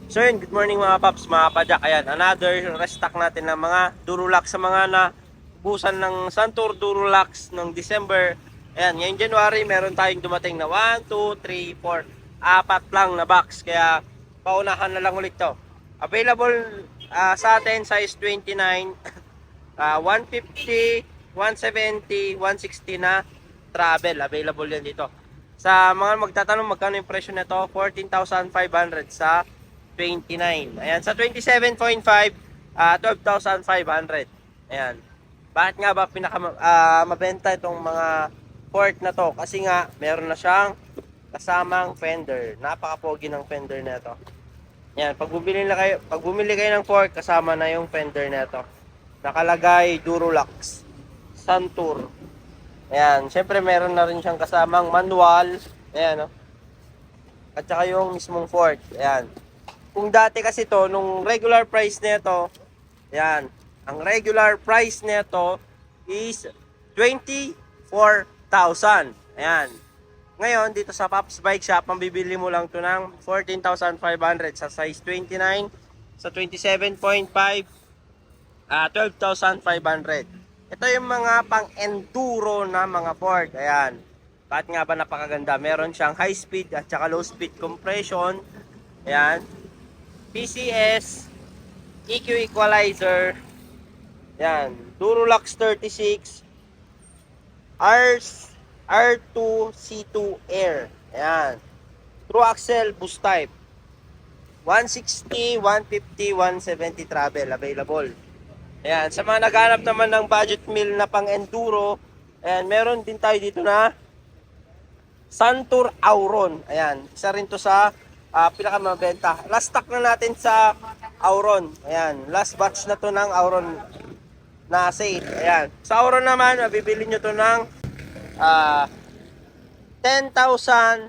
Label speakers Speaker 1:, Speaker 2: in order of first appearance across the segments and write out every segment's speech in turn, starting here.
Speaker 1: So yun, good morning mga paps, mga padyak. Ayan, another restock natin ng mga Durulax sa mga busan ng Santur Durulax ng December. Ayan, ngayong January, meron tayong dumating na 1, 2, 3, 4, apat lang na box. Kaya paunahan na lang ulit to. Available sa atin, size 29, 150, 170, 160 na travel. Available yan dito. Sa mga magtatanong magkano yung presyo nito, 14,500 sa 29. Ayan, sa 27.5, 12,500. Ayan. Bakit nga ba mabenta itong mga fork na to? Kasi nga, meron na siyang kasamang fender. Napaka-pogi ng fender na ito. Ayan, pag bumili kayo ng fork, kasama na yung fender na ito. Nakalagay Durulax, Santur. Ayan, syempre meron na rin siyang kasamang manual. Ayan, no? At saka yung mismong fork. Ayan. Kung dati kasi to, nung regular price nito, yan, ang regular price nito is 24,000. Ayan. Ngayon, dito sa Pops Bike Shop, mabibili mo lang to ng 14,500 sa size 29, sa 27.5, 12,500. Ito yung mga pang-enduro na mga Ford. Ayan. Bakit nga ba napakaganda? Meron siyang high speed at saka low speed compression. Ayan. PCS, EQ equalizer, yan, Durulax 36, R2 C2 Air, yan, True Axle Boost Type, 160, 150, 170 travel available. Ayan, sa mga naghanap naman ng budget meal na pang enduro, ayan, meron din tayo dito na Santur Auron. Ayan, isa rin to sa pinakamabenta. Last stock na natin sa Auron. Ayan, last batch na to ng Auron na sale. Ayan. Sa Auron naman, mabibili nyo to ng 10,900.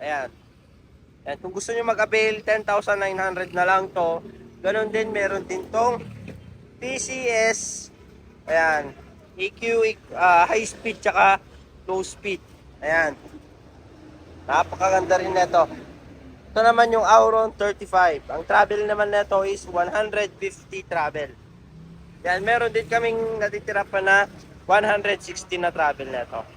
Speaker 1: Ayan. Ayan. Kung gusto nyo mag-avail, 10,900 na lang to. Ganon din, meron din tong PCS. Ayan. EQ, high speed, tsaka low speed. Ayan. Napakaganda rin nito. Ito naman yung Auron 35. Ang travel naman nito is 150 travel. Yan, meron din kaming natitira pa na 160 na travel nito.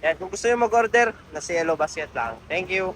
Speaker 1: Yan, kung gusto nyo mag-order, nasa Yellow Basket lang. Thank you.